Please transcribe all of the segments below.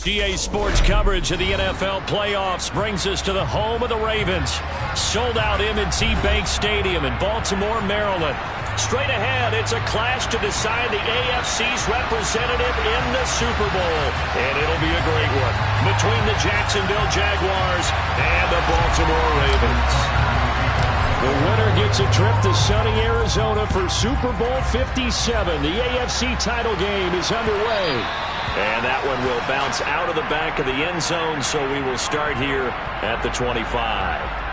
GA Sports coverage of the NFL playoffs brings us to the home of the Ravens. Sold out M&T Bank Stadium in Baltimore, Maryland. Straight ahead, it's a clash to decide the AFC's representative in the Super Bowl. And it'll be a great one between the Jacksonville Jaguars and the Baltimore Ravens. The winner gets a trip to sunny Arizona for Super Bowl 57. The AFC title game is underway. And that one will bounce out of the back of the end zone, so we will start here at the 25.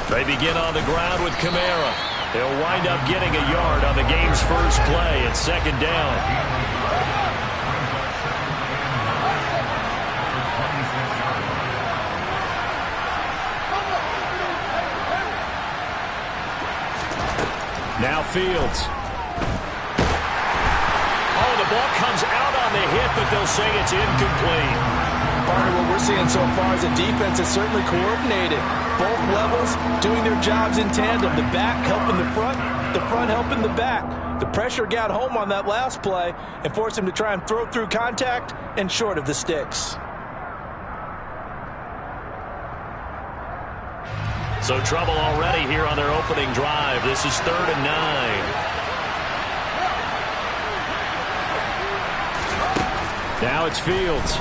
They begin on the ground with Kamara. They'll wind up getting a yard on the game's first play at second down. Now Fields. Oh, the ball comes out on the hit, but they'll say it's incomplete. Partner, what we're seeing so far is a defense is certainly coordinated. Both levels doing their jobs in tandem. The back helping the front helping the back. The pressure got home on that last play and forced him to try and throw through contact and short of the sticks. So trouble already here on their opening drive. This is 3rd and 9. Now it's Fields.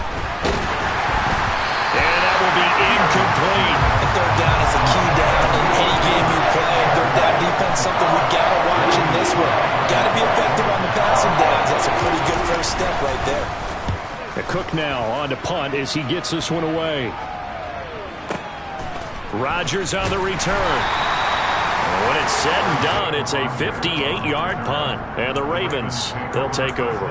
And that will be incomplete. And third down is a key down in any game you play. Third down defense, something we got to watch in this one. Got to be effective on the passing downs. That's a pretty good first step right there. The Cook now on to punt as he gets this one away. Rodgers on the return. When it's said and done, it's a 58-yard punt. And the Ravens, they'll take over.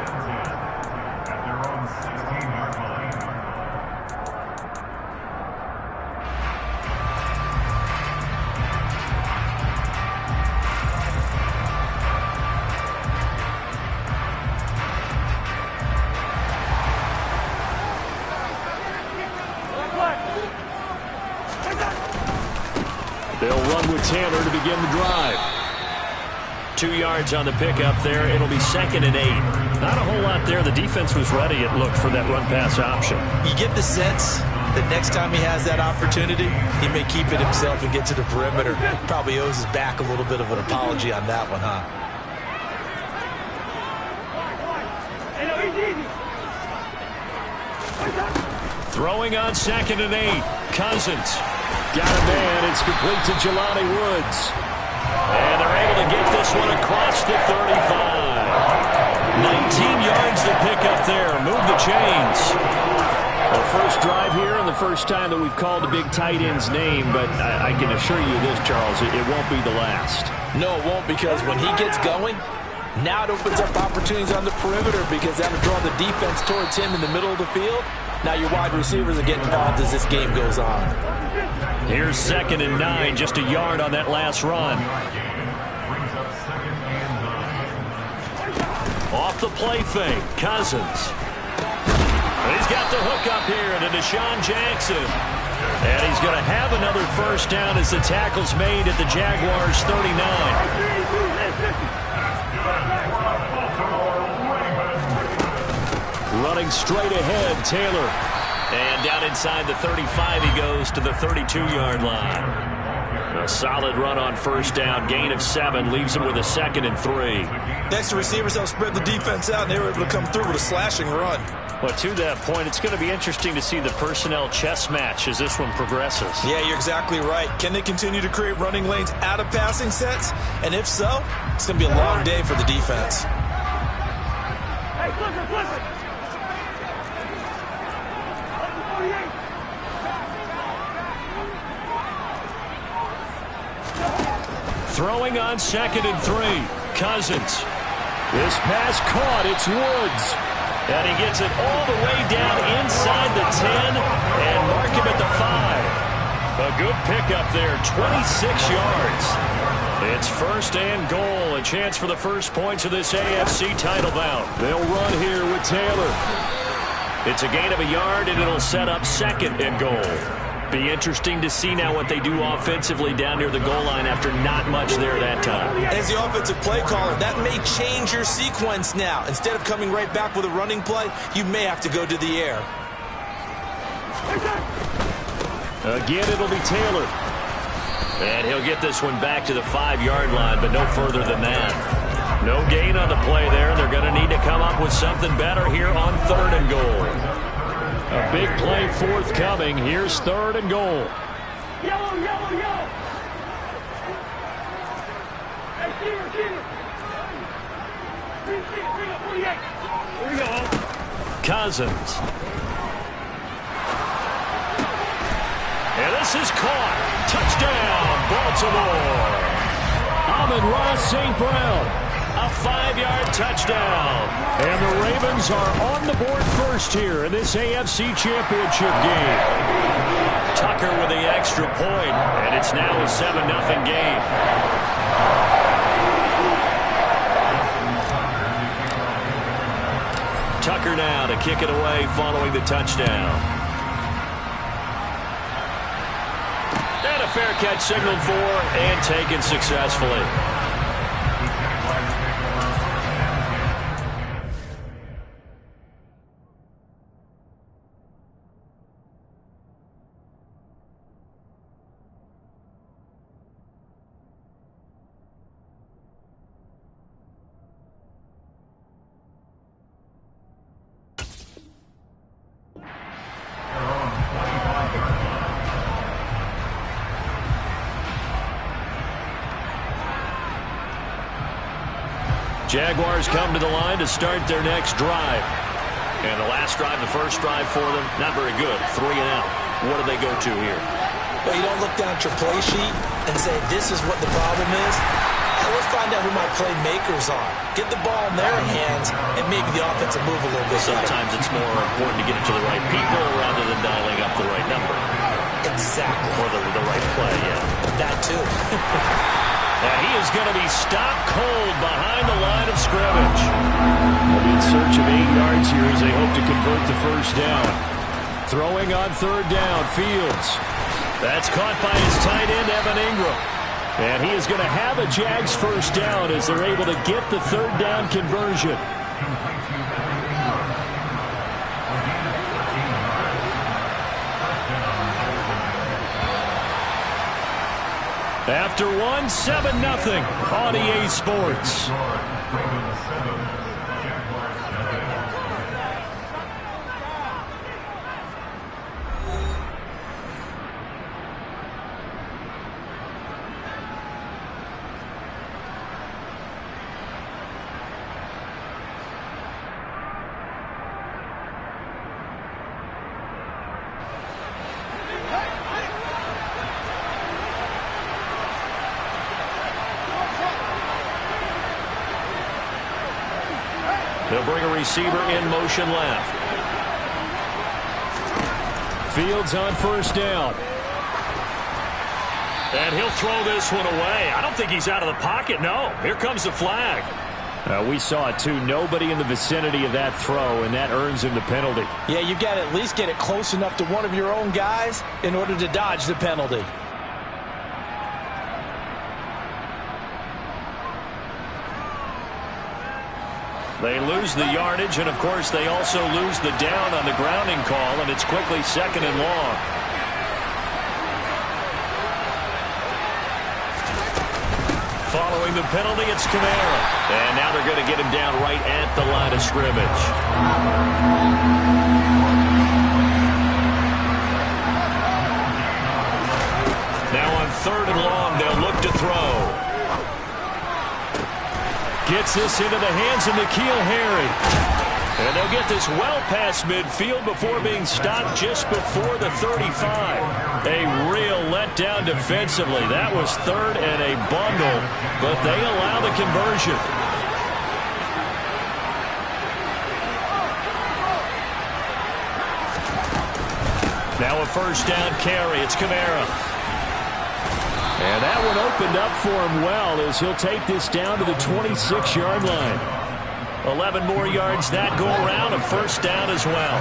They'll run with Taylor to begin the drive. 2 yards on the pickup there. It'll be 2nd and 8. Not a whole lot there. The defense was ready, it looked, for that run-pass option. You get the sense that next time he has that opportunity, he may keep it himself and get to the perimeter. Probably owes his back a little bit of an apology on that one, huh? Throwing on 2nd and 8. Cousins. Got a man. It's complete to Jelani Woods. And they're able to get this one across the 35. 19 yards to pick up there. Move the chains. The first drive here and the first time that we've called the big tight end's name, but I can assure you this, Charles, it won't be the last. No, it won't, because when he gets going, now it opens up opportunities on the perimeter because that'll draw the defense towards him in the middle of the field. Now your wide receivers are getting involved as this game goes on. Here's 2nd and 9, just a yard on that last run. Off the play fake, Cousins. He's got the hook up here to Deshaun Jackson. And he's going to have another first down as the tackle's made at the Jaguars' 39. Running straight ahead, Taylor. And down inside the 35 he goes to the 32-yard line. A solid run on first down. Gain of 7 leaves him with a 2nd and 3. Next to receivers help spread the defense out, and they were able to come through with a slashing run. Well, to that point, it's going to be interesting to see the personnel chess match as this one progresses. Yeah, you're exactly right. Can they continue to create running lanes out of passing sets? And if so, it's going to be a long day for the defense. Hey, flip it, flip it. Throwing on 2nd and 3. Cousins. This pass caught. It's Woods. And he gets it all the way down inside the 10 and mark him at the 5. A good pickup there, 26 yards. It's 1st and goal, a chance for the first points of this AFC title bout. They'll run here with Taylor. It's a gain of a yard, and it'll set up 2nd and goal. Be interesting to see now what they do offensively down near the goal line after not much there that time. As the offensive play caller, that may change your sequence now. Instead of coming right back with a running play, you may have to go to the air. Again, it'll be Taylor. And he'll get this one back to the 5-yard line, but no further than that. No gain on the play there. They're going to need to come up with something better here on 3rd and goal. A big play forthcoming. Here's 3rd and goal. Yellow, yellow, yellow. Hey, receiver. Bring up 48. Here we go. Cousins. And this is caught. Touchdown, Baltimore. Amon-Ra St. Brown. A 5-yard touchdown. And the Ravens are on the board first here in this AFC Championship game. Tucker with the extra point, and it's now a 7-0 game. Tucker now to kick it away following the touchdown. And a fair catch signaled for and taken successfully. Jaguars come to the line to start their next drive. And the last drive, the first drive for them, not very good. 3 and out. What do they go to here? Well, you don't look down at your play sheet and say, this is what the problem is. Let's find out who my playmakers are. Get the ball in their hands, and maybe the offense will move a little bit better. Sometimes it's more important to get it to the right people rather than dialing up the right number. Exactly. Or the right play, yeah. That too. And he is going to be stopped cold behind the line of scrimmage. They'll be in search of 8 yards here as they hope to convert the first down. Throwing on 3rd down, Fields. That's caught by his tight end, Evan Ingram. And he is going to have a Jags first down as they're able to get the 3rd down conversion. After 1, 7-0 on EA Sports. They'll bring a receiver in motion left. Fields on first down. And he'll throw this one away. I don't think he's out of the pocket. No, here comes the flag. We saw it too. Nobody in the vicinity of that throw, and that earns him the penalty. Yeah, you got to at least get it close enough to one of your own guys in order to dodge the penalty. They lose the yardage, and of course they also lose the down on the grounding call, and it's quickly 2nd and long. Following the penalty, it's Kamara. And now they're going to get him down right at the line of scrimmage. Now on 3rd and long, they'll look to throw. Gets this into the hands of N'Keal Harry. And they'll get this well past midfield before being stopped just before the 35. A real letdown defensively. That was third and a bundle, but they allow the conversion. Now a first down carry. It's Kamara. And that one opened up for him well as he'll take this down to the 26-yard line. 11 more yards that go around, a first down as well.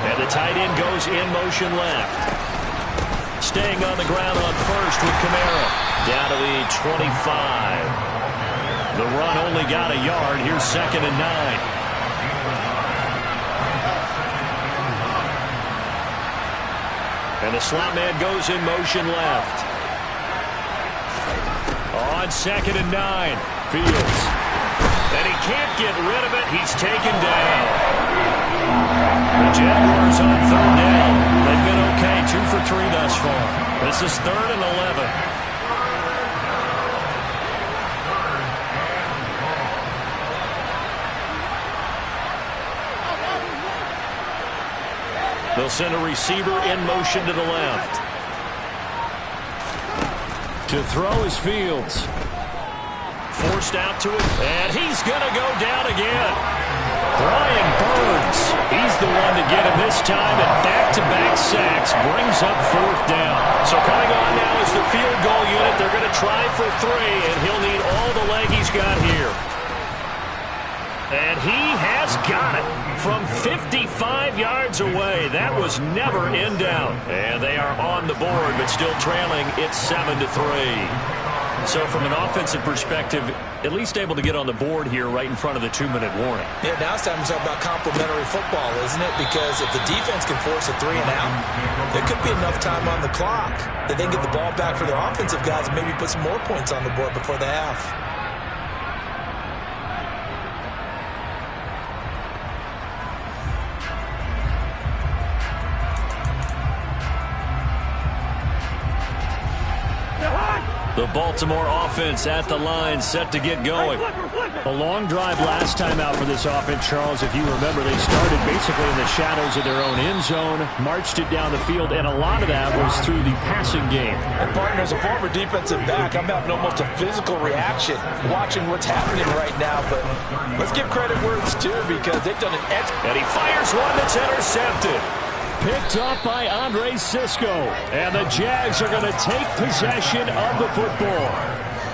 And the tight end goes in motion left. Staying on the ground on first with Kamara. Down to the 25. The run only got a yard. Here's 2nd and 9. And the slot man goes in motion left. On 2nd and 9, Fields. And he can't get rid of it. He's taken down. The Jaguars on 3rd down. They've been okay, 2 for 3 thus far. This is 3rd and 11. They'll send a receiver in motion to the left. To throw is Fields. Forced out to it, and he's going to go down again. Brian Burns, he's the one to get him this time, and back-to-back sacks brings up 4th down. So coming on now is the field goal unit. They're going to try for 3, and he'll need all the leg he's got here. And he has got it from 55 yards away. That was never in doubt. And they are on the board, but still trailing. It's 7-3. So from an offensive perspective, at least able to get on the board here right in front of the 2-minute warning. Yeah, now it's time to talk about complementary football, isn't it? Because if the defense can force a 3 and out, there could be enough time on the clock that they can get the ball back for their offensive guys and maybe put some more points on the board before the half. The Baltimore offense at the line, set to get going. A long drive last time out for this offense, Charles. If you remember, they started basically in the shadows of their own end zone, marched it down the field, and a lot of that was through the passing game. And partner, as a former defensive back, I'm having almost a physical reaction watching what's happening right now. But let's give credit where it's due because they've done an excellent. And he fires one that's intercepted. Picked up by Andre Cisco. And the Jags are going to take possession of the football.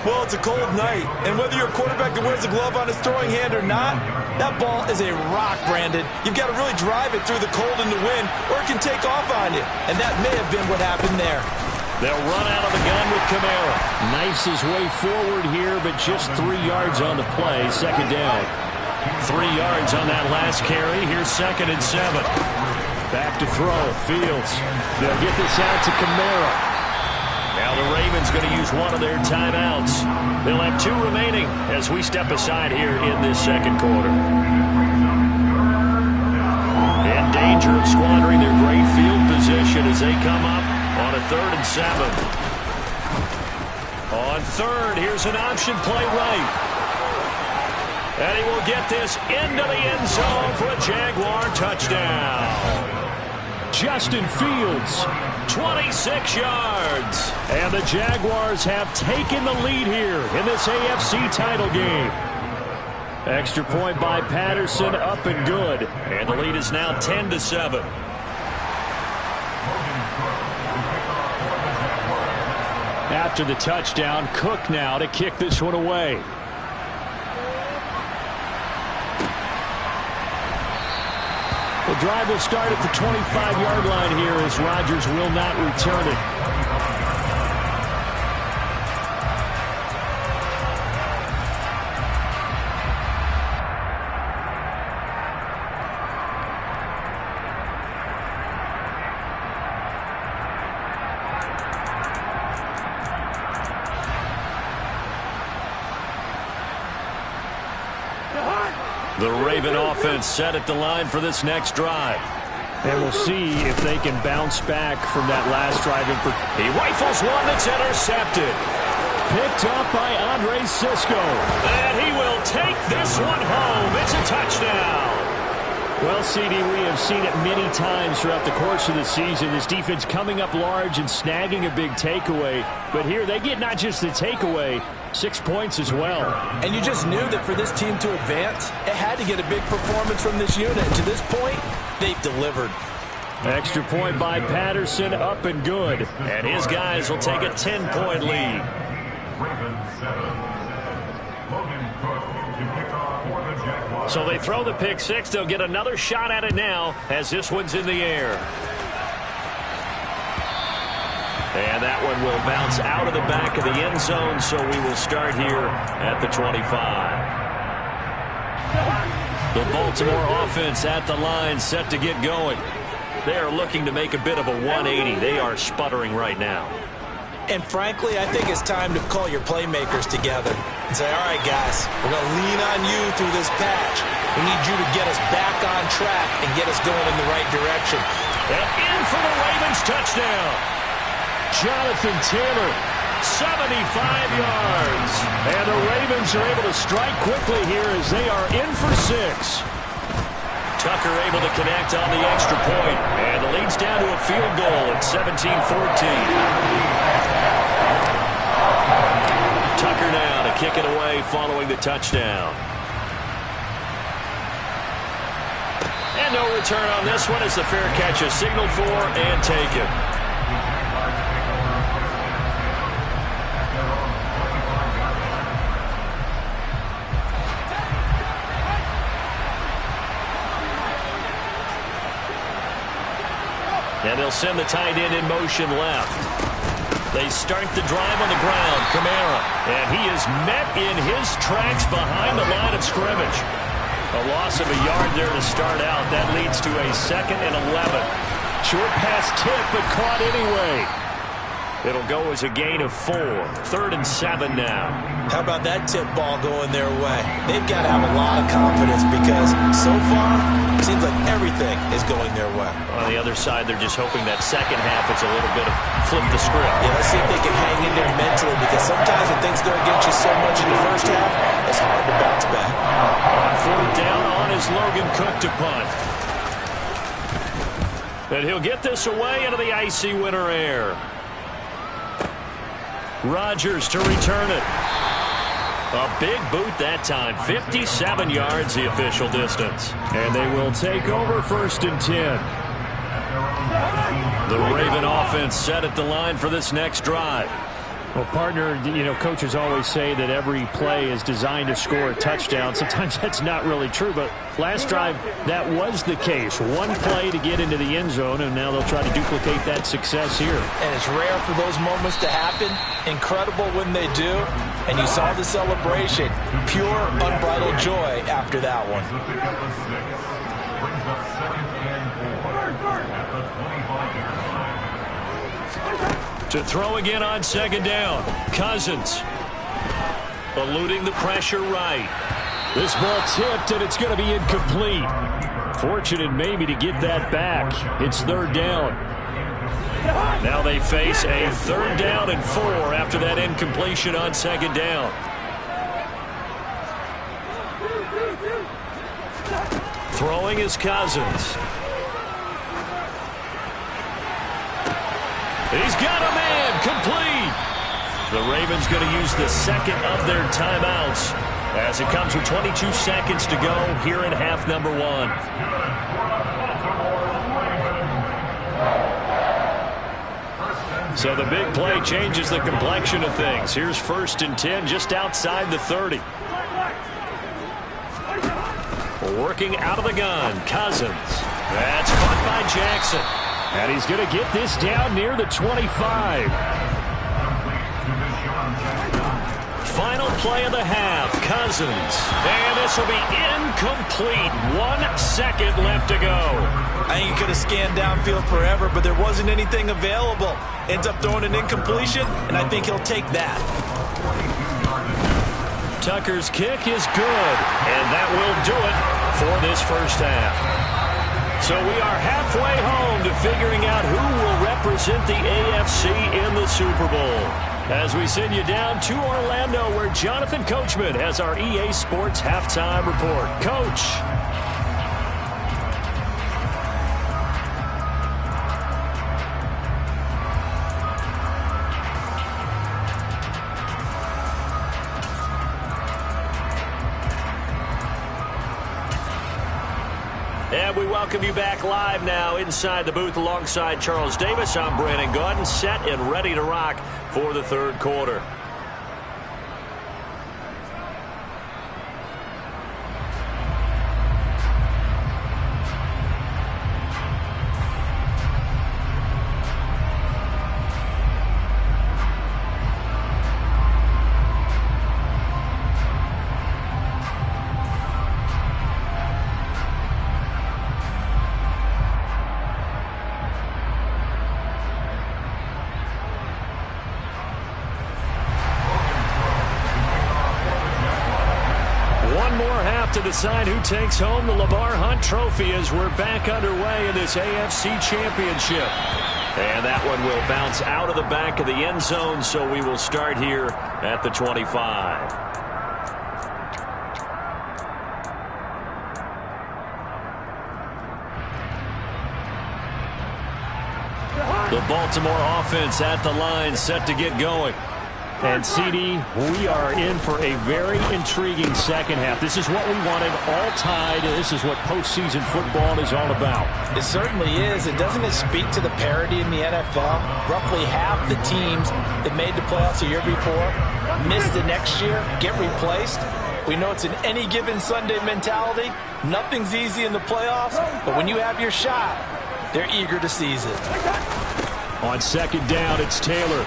Well, it's a cold night, and whether you're a quarterback that wears a glove on his throwing hand or not, that ball is a rock, Brandon. You've got to really drive it through the cold and the wind, or it can take off on you. And that may have been what happened there. They'll run out of the gun with Kamara. Knifes his way forward here, but just 3 yards on the play. 2nd down. 3 yards on that last carry. Here's 2nd and 7. Back to throw. Fields. They'll get this out to Kamara. Now the Ravens going to use one of their timeouts. They'll have 2 remaining as we step aside here in this 2nd quarter. In danger of squandering their great field position as they come up on a 3rd and 7. On 3rd, here's an option play right. And he will get this into the end zone for a Jaguar touchdown. Justin Fields, 26 yards. And the Jaguars have taken the lead here in this AFC title game. Extra point by Patterson, up and good. And the lead is now 10-7. After the touchdown, Cook now to kick this one away. The drive will start at the 25-yard line here as Rodgers will not return it. The Raven offense set at the line for this next drive. And we'll see if they can bounce back from that last drive. He rifles one that's intercepted. picked up by Andre Cisco. And he will take this one home. It's a touchdown. Well, CD, we have seen it many times throughout the course of the season. This defense coming up large and snagging a big takeaway. But here they get not just the takeaway, 6 points as well. And you just knew that for this team to advance, it had to get a big performance from this unit. And to this point, they've delivered. Extra point by Patterson, up and good. And his guys will take a 10-point lead. So they throw the pick six. They'll get another shot at it now as this one's in the air. And that one will bounce out of the back of the end zone, so we will start here at the 25. The Baltimore offense at the line, set to get going. They are looking to make a bit of a 180. They are sputtering right now. And frankly, I think it's time to call your playmakers together and say, all right, guys, we're going to lean on you through this patch. We need you to get us back on track and get us going in the right direction. And in for the Ravens touchdown. Jonathan Taylor, 75 yards. And the Ravens are able to strike quickly here as they are in for 6. Tucker able to connect on the extra point. And the lead's down to a field goal at 17-14. Tucker now to kick it away following the touchdown. And no return on this one as the fair catch is signaled for and taken. And they'll send the tight end in motion left. They start the drive on the ground. Kamara. And he is met in his tracks behind the line of scrimmage. A loss of a yard there to start out. That leads to a 2nd and 11. Short pass tip, but caught anyway. It'll go as a gain of 4. 3rd and 7 now. How about that tip ball going their way? They've got to have a lot of confidence because so far, it seems like everything is going their way. On the other side, they're just hoping that second half it's a little bit of flip the script. Yeah, let's see if they can hang in there mentally because sometimes when things go against you so much in the first half, it's hard to bounce back. On 4th down on is Logan Cook to punt. And he'll get this away into the icy winter air. Rodgers to return it. A big boot that time. 57 yards the official distance. And they will take over 1st and 10. The Raven offense set at the line for this next drive. Well, partner, coaches always say that every play is designed to score a touchdown. Sometimes that's not really true, but last drive, that was the case. One play to get into the end zone, and now they'll try to duplicate that success here. And it's rare for those moments to happen. Incredible when they do. And you saw the celebration. Pure, unbridled joy after that one. To throw again on 2nd down. Cousins. Eluding the pressure right. This ball tipped, and it's going to be incomplete. Fortunate maybe to get that back. It's 3rd down. Now they face a 3rd down and 4 after that incompletion on 2nd down. Throwing is Cousins. He's got a man, complete. The Ravens going to use the 2nd of their timeouts as it comes with 22 seconds to go here in half number 1. So the big play changes the complexion of things. Here's 1st and 10 just outside the 30. Working out of the gun, Cousins. That's caught by Jackson. And he's going to get this down near the 25. Final play of the half, Cousins. And this will be incomplete. 1 second left to go. I think he could have scanned downfield forever, but there wasn't anything available. Ends up throwing an incompletion, and I think he'll take that. Tucker's kick is good, and that will do it for this first half. So we are halfway home to figuring out who will represent the AFC in the Super Bowl. As we send you down to Orlando, where Jonathan Coachman has our EA Sports Halftime Report. Coach. And we welcome you back live now inside the booth alongside Charles Davis. I'm Brandon Gaudin, set and ready to rock for the third quarter. To decide who takes home the Lamar Hunt Trophy as we're back underway in this AFC Championship. And that one will bounce out of the back of the end zone, so we will start here at the 25. The Baltimore offense at the line, set to get going. And, CD, we are in for a very intriguing second half. This is what we wanted, all tied. This is what postseason football is all about. It certainly is. And doesn't it speak to the parity in the NFL? Roughly half the teams that made the playoffs a year before missed the next year, get replaced. We know it's an any given Sunday mentality. Nothing's easy in the playoffs, but when you have your shot, they're eager to seize it. On second down, it's Taylor.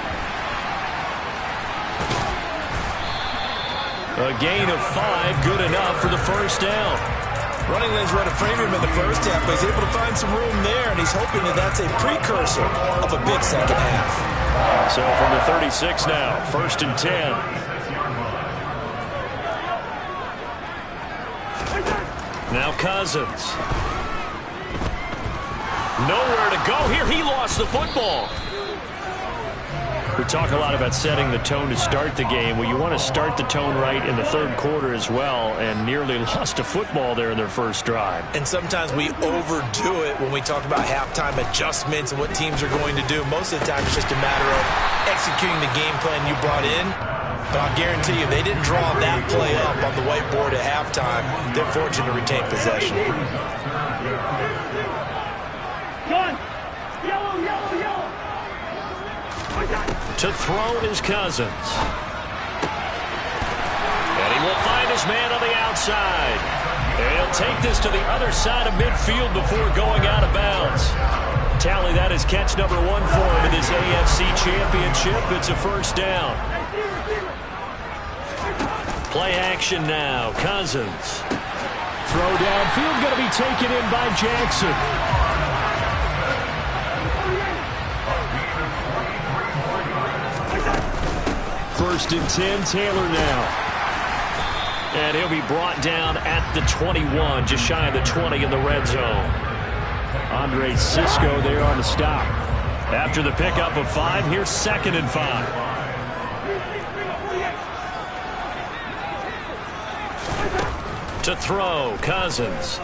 A gain of 5, good enough for the first down. Running lanes run a premium in the first half, but he's able to find some room there, and he's hoping that that's a precursor of a big second half. So from the 36 now, first and 10. Now Cousins. Nowhere to go here. He lost the football. We talk a lot about setting the tone to start the game. Well, you want to start the tone right in the third quarter as well, and nearly lost a football there in their first drive. And sometimes we overdo it when we talk about halftime adjustments and what teams are going to do. Most of the time it's just a matter of executing the game plan you brought in. But I'll guarantee you, they didn't draw that play up on the whiteboard at halftime. They're fortunate to retain possession. Gun! Yellow, yellow, yellow! To throw is Cousins. And he will find his man on the outside. And he'll take this to the other side of midfield before going out of bounds. Tally, that is catch number 1 for him in this AFC Championship. It's a first down. Play action now. Cousins. Throw downfield, going to be taken in by Jackson. First and 10, Taylor now. And he'll be brought down at the 21, just shy of the 20 in the red zone. Andre Cisco there on the stop. After the pickup of 5, here's second and 5. To throw, Cousins.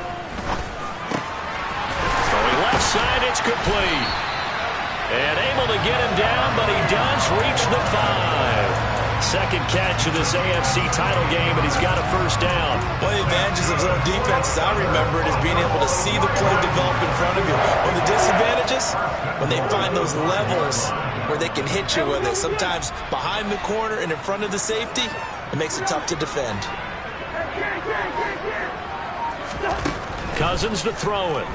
Throwing left side, it's complete. And able to get him down, but he does reach the 5. Second catch of this AFC title game, and he's got a first down. One of the advantages of zone defense, as I remember it, is being able to see the play develop in front of you. One of the disadvantages, when they find those levels where they can hit you with it, sometimes behind the corner and in front of the safety, it makes it tough to defend. Cousins to throw it.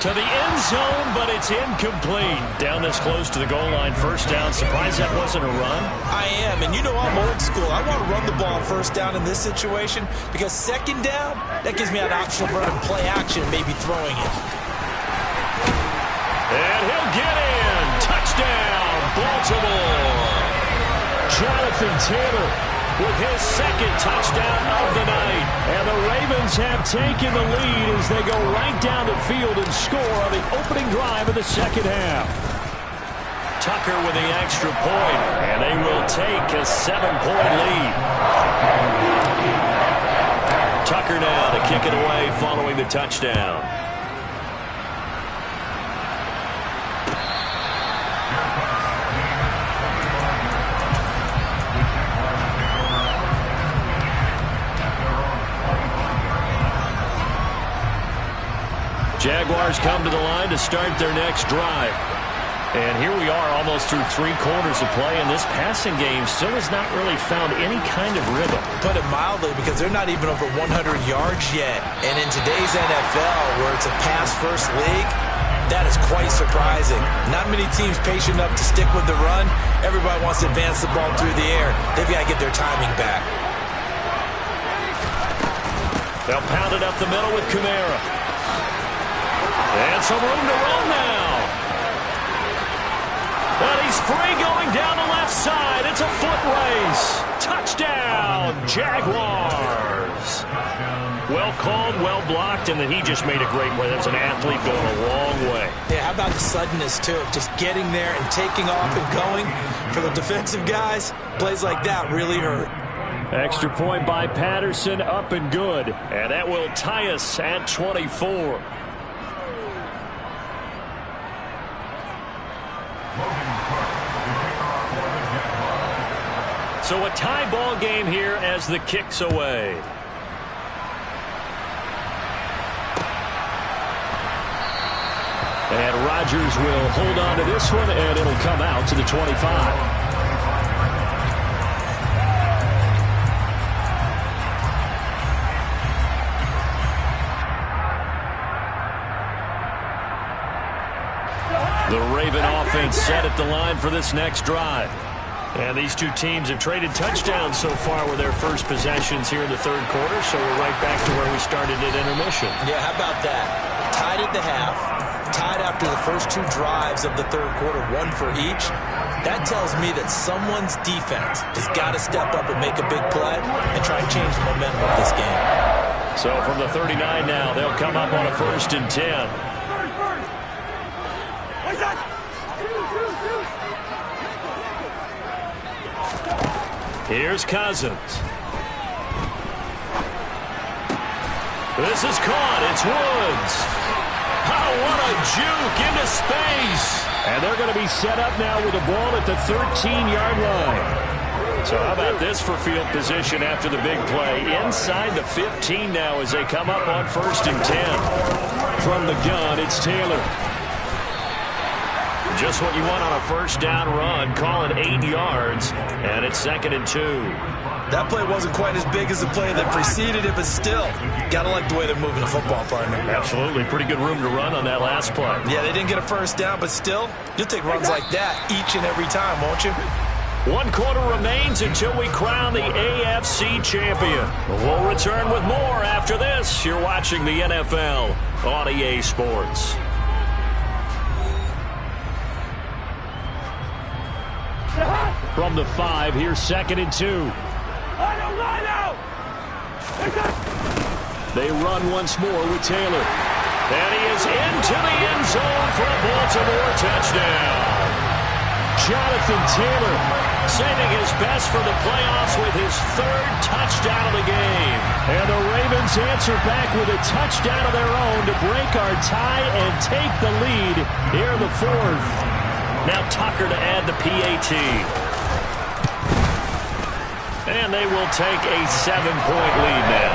To the end zone, but it's incomplete. Down this close to the goal line, first down. Surprised that wasn't a run? I am, and you know I'm old school. I want to run the ball first down in this situation because second down, that gives me an option of running play action and maybe throwing it. And he'll get in. Touchdown, Baltimore. Jonathan Taylor with his second touchdown of the night. And the Ravens have taken the lead as they go right down the field and score on the opening drive of the second half. Tucker with the extra point, and they will take a 7-point lead. Tucker now to kick it away following the touchdown. Jaguars come to the line to start their next drive. And here we are almost through 3 quarters of play, and this passing game still has not really found any kind of rhythm. Put it mildly, because they're not even over 100 yards yet. And in today's NFL, where it's a pass-first league, that is quite surprising. Not many teams patient enough to stick with the run. Everybody wants to advance the ball through the air. They've got to get their timing back. They'll pound it up the middle with Kamara. And some room to run now. And he's free going down the left side. It's a foot race. Touchdown, Jaguars. Well called, well blocked, and then he just made a great play. That's an athlete going a long way. Yeah, how about the suddenness, too? Just getting there and taking off and going. For the defensive guys, plays like that really hurt. Extra point by Patterson, up and good. And that will tie us at 24. So a tie ball game here as the kick's away. And Rodgers will hold on to this one, and it'll come out to the 25. The Raven offense set at the line for this next drive. And these two teams have traded touchdowns so far with their first possessions here in the third quarter, so we're right back to where we started at intermission. Yeah, how about that? Tied at the half, tied after the first 2 drives of the third quarter, 1 for each. That tells me that someone's defense has got to step up and make a big play and try and change the momentum of this game. So from the 39 now, they'll come up on a 1st and 10. Here's Cousins. This is caught. It's Woods. Oh, what a juke into space. And they're going to be set up now with the ball at the 13-yard line. So how about this for field position after the big play? Inside the 15 now as they come up on 1st and 10. From the gun, it's Taylor. Just what you want on a first down run. Call it 8 yards, and it's 2nd and 2. That play wasn't quite as big as the play that preceded it, but still, got to like the way they're moving the football, partner. Absolutely. Pretty good room to run on that last play. Yeah, they didn't get a first down, but still, you'll take runs like that each and every time, won't you? 1 quarter remains until we crown the AFC champion. We'll return with more after this. You're watching the NFL on EA Sports. From the 5, here's 2nd and 2. They run once more with Taylor. And he is into the end zone for a Baltimore touchdown. Jonathan Taylor saving his best for the playoffs with his 3rd touchdown of the game. And the Ravens answer back with a touchdown of their own to break our tie and take the lead here in the 4th. Now Tucker to add the PAT. And they will take a 7-point lead now.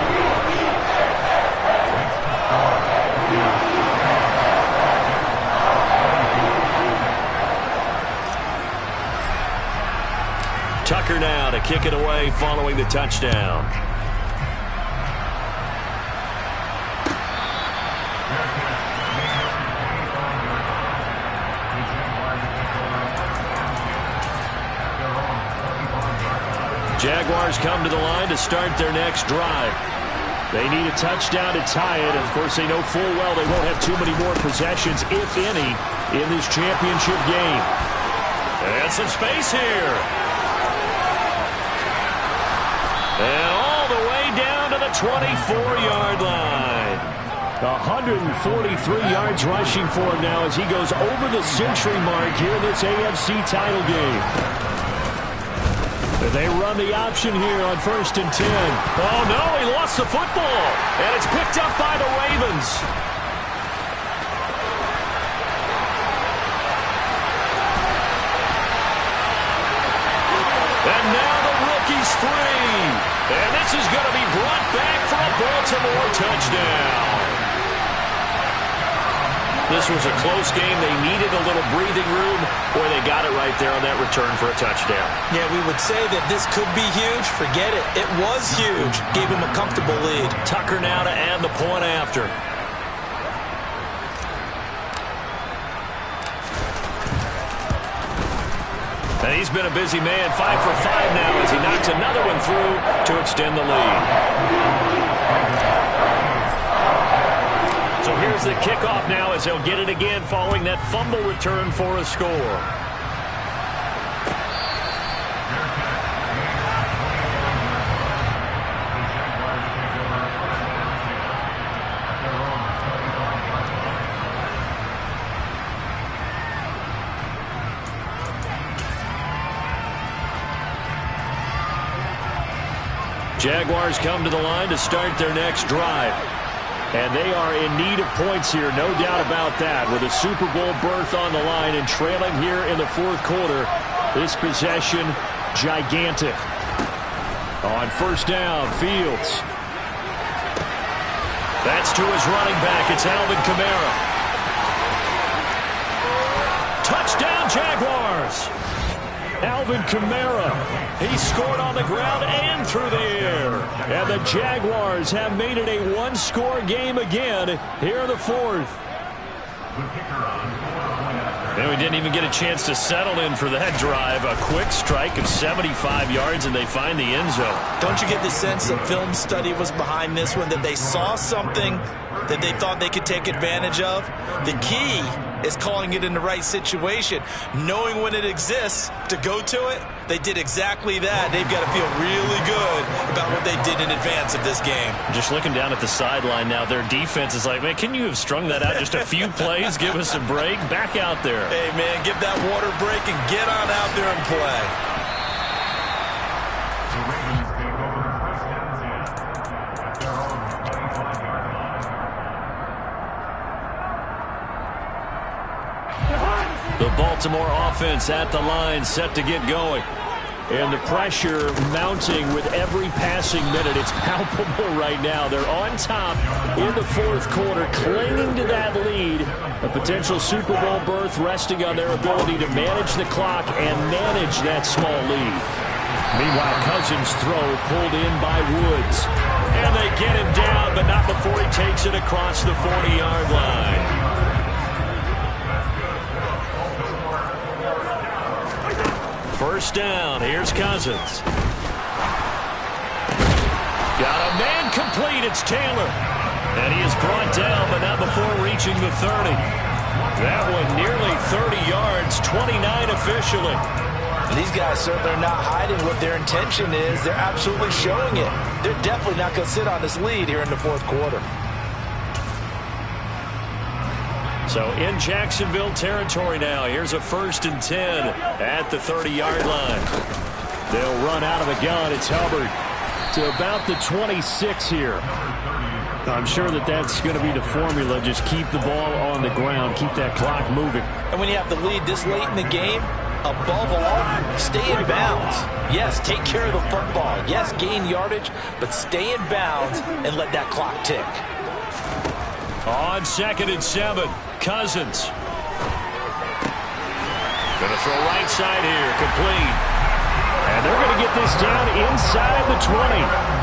Tucker now to kick it away following the touchdown. Jaguars come to the line to start their next drive. They need a touchdown to tie it. Of course, they know full well they won't have too many more possessions, if any, in this championship game. And some space here. And all the way down to the 24-yard line. 143 yards rushing for him now as he goes over the century mark here in this AFC title game. They run the option here on 1st and 10. Oh, no, he lost the football. And it's picked up by the Ravens. And now the rookie's free. And this is going to be brought back for a Baltimore touchdown. This was a close game. They needed a little breathing room, or they got it right there on that return for a touchdown. Yeah, we would say that this could be huge. Forget it. It was huge. Gave him a comfortable lead. Tucker now to add the point after. And he's been a busy man, 5 for 5 now as he knocks another one through to extend the lead. So here's the kickoff now as they'll get it again following that fumble return for a score. Jaguars come to the line to start their next drive. And they are in need of points here, no doubt about that. With a Super Bowl berth on the line and trailing here in the 4th quarter, this possession gigantic. On 1st down, Fields. That's to his running back. It's Alvin Kamara. Touchdown, Jaguars. Alvin Kamara. He scored on the ground and through the air. And the Jaguars have made it a one-score game again here in the 4th. And we didn't even get a chance to settle in for that drive. A quick strike of 75 yards, and they find the end zone. Don't you get the sense that film study was behind this one, that they saw something that they thought they could take advantage of? The key is calling it in the right situation, knowing when it exists to go to it. They did exactly that. They've got to feel really good about what they did in advance of this game. Just looking down at the sideline now, their defense is like, man, can you have strung that out just a few plays? Give us a break. Back out there. Hey, man, give that water break and get on out there and play. The Baltimore offense at the line, set to get going. And the pressure mounting with every passing minute. It's palpable right now. They're on top in the 4th quarter, clinging to that lead. A potential Super Bowl berth resting on their ability to manage the clock and manage that small lead. Meanwhile, Cousins' throw pulled in by Woods. And they get him down, but not before he takes it across the 40-yard line. First down, here's Cousins. Got a man complete, it's Taylor. And he is brought down, but not before reaching the 30. That one nearly 30 yards, 29 officially. These guys certainly are not hiding what their intention is. They're absolutely showing it. They're definitely not going to sit on this lead here in the 4th quarter. So in Jacksonville territory now. Here's a 1st and 10 at the 30-yard line. They'll run out of the gun. It's Hubbard to about the 26 here. I'm sure that that's going to be the formula. Just keep the ball on the ground. Keep that clock moving. And when you have the lead this late in the game, above all, stay in bounds. Yes, take care of the football. Yes, gain yardage, but stay in bounds and let that clock tick. On 2nd and 7, Cousins. Going to throw right side here, complete. And they're going to get this down inside the 20.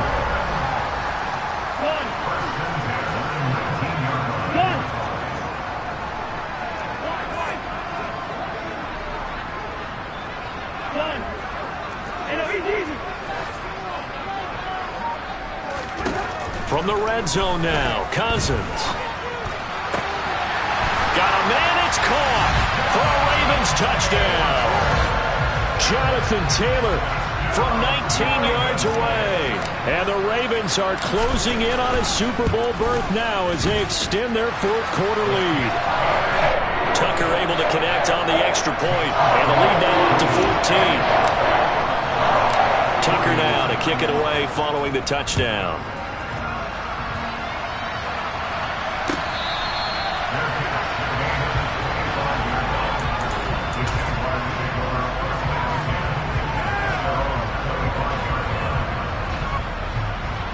From the red zone now, Cousins. Got a man, it's caught for a Ravens touchdown. Jonathan Taylor from 19 yards away. And the Ravens are closing in on a Super Bowl berth now as they extend their fourth-quarter lead. Tucker able to connect on the extra point, and the lead now up to 14. Tucker now to kick it away following the touchdown.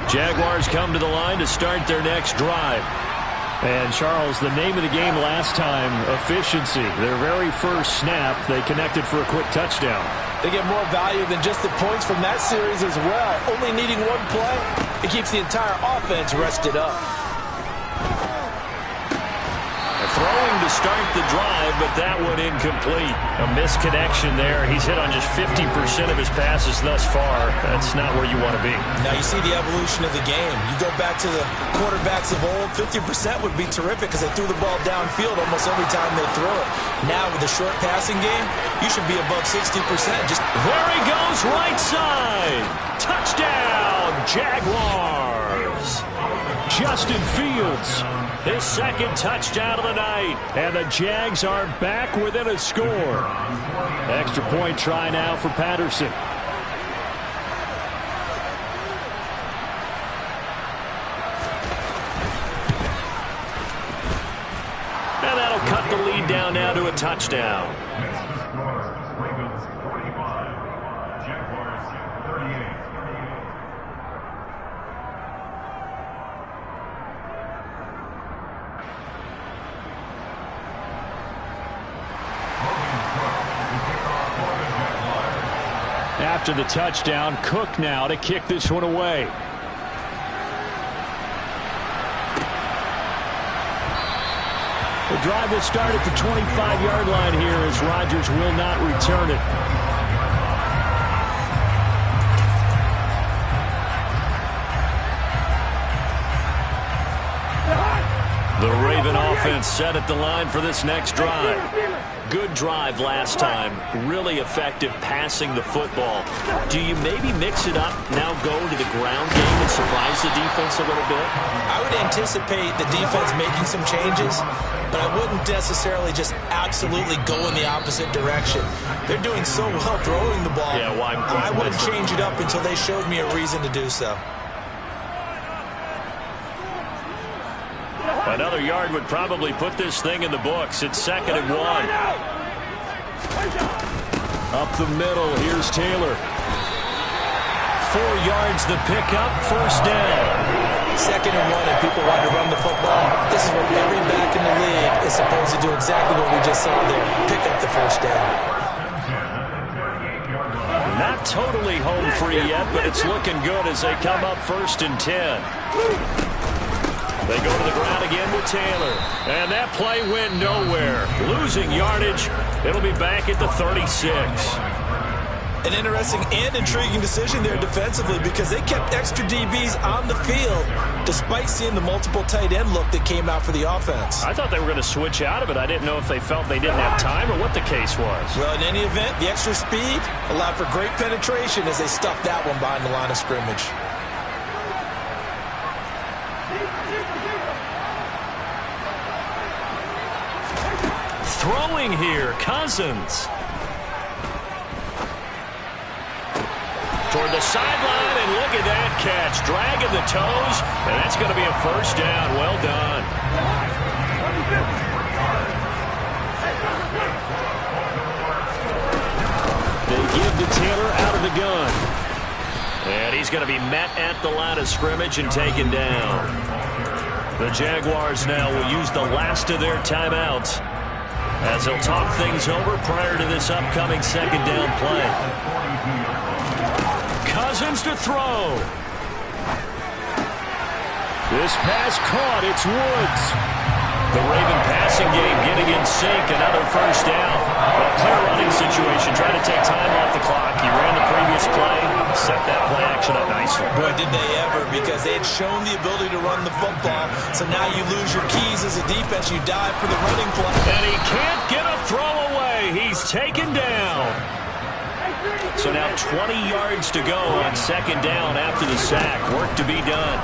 Jaguars come to the line to start their next drive. And, Charles, the name of the game last time, efficiency. Their very first snap, they connected for a quick touchdown. They get more value than just the points from that series as well. Only needing one play, it keeps the entire offense rested up. Throwing to start the drive, but that one incomplete. A misconnection there. He's hit on just 50% of his passes thus far. That's not where you want to be. Now you see the evolution of the game. You go back to the quarterbacks of old, 50% would be terrific because they threw the ball downfield almost every time they throw it. Now with the short passing game, you should be above 60%. There he goes, right side. Touchdown, Jaguars. Justin Fields, his second touchdown of the night. And the Jags are back within a score. Extra point try now for Patterson. And that'll cut the lead down now to a touchdown. After the touchdown, Cook now to kick this one away. The drive will start at the 25-yard line here as Rodgers will not return it. The Raven offense set at the line for this next drive. Good drive last time. Really effective passing the football. Do you maybe mix it up, now go to the ground game and surprise the defense a little bit? I would anticipate the defense making some changes, but I wouldn't necessarily just absolutely go in the opposite direction. They're doing so well throwing the ball. Yeah, well, I wouldn't change it up until they showed me a reason to do so. Another yard would probably put this thing in the books. It's 2nd and 1. Up the middle, here's Taylor. 4 yards the pickup, first down. 2nd and 1, and people want to run the football. This is what every back in the league is supposed to do, exactly what we just saw there. Pick up the first down. Not totally home free yet, but it's looking good as they come up 1st and 10. They go to the ground again with Taylor. And that play went nowhere. Losing yardage. It'll be back at the 36. An interesting and intriguing decision there defensively because they kept extra DBs on the field despite seeing the multiple tight end look that came out for the offense. I thought they were going to switch out of it. I didn't know if they felt they didn't have time or what the case was. Well, in any event, the extra speed allowed for great penetration as they stuffed that one behind the line of scrimmage. Throwing here, Cousins. Toward the sideline, and look at that catch. Dragging the toes, and that's going to be a first down. Well done. They give to Taylor out of the gun. And he's going to be met at the line of scrimmage and taken down. The Jaguars now will use the last of their timeouts as they'll talk things over prior to this upcoming 2nd down play. Cousins to throw. This pass caught. It's Woods. The Raven passing game getting in sync. Another first down. A clear running situation. Trying to take time off the clock. He ran the previous play. Set that play action up nicely. Boy, did they ever, because they had shown the ability to run the football. So now you lose your keys as a defense. You dive for the running play. And he can't get a throw away. He's taken down. So now 20 yards to go on second down after the sack. Work to be done.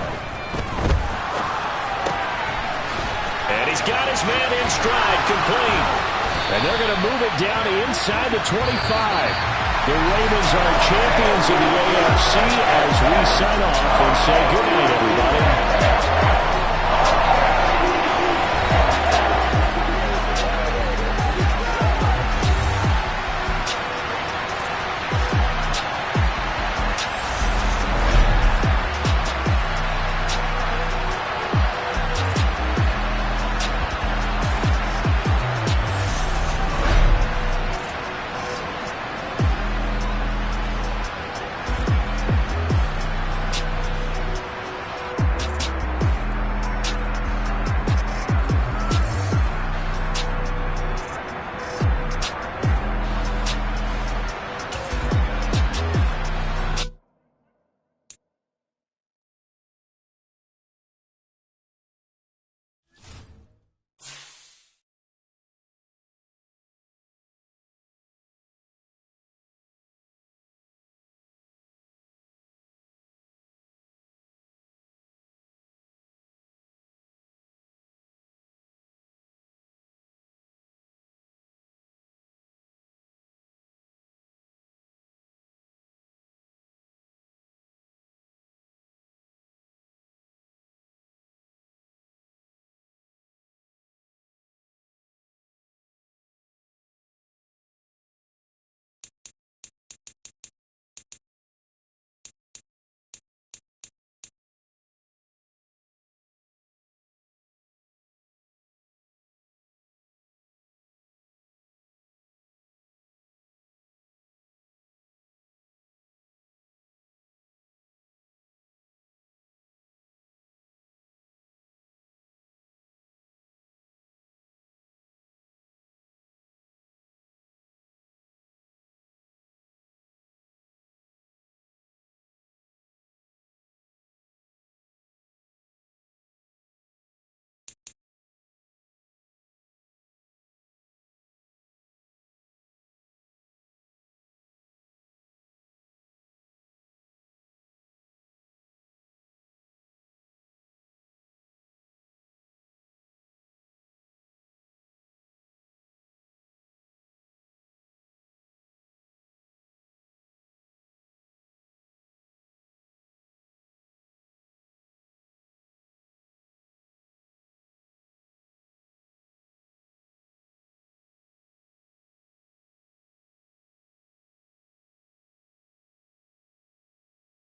And he's got his man in stride, complete. And they're going to move it down to inside the 25. The Ravens are champions of the AFC as we sign off and say good night, everybody.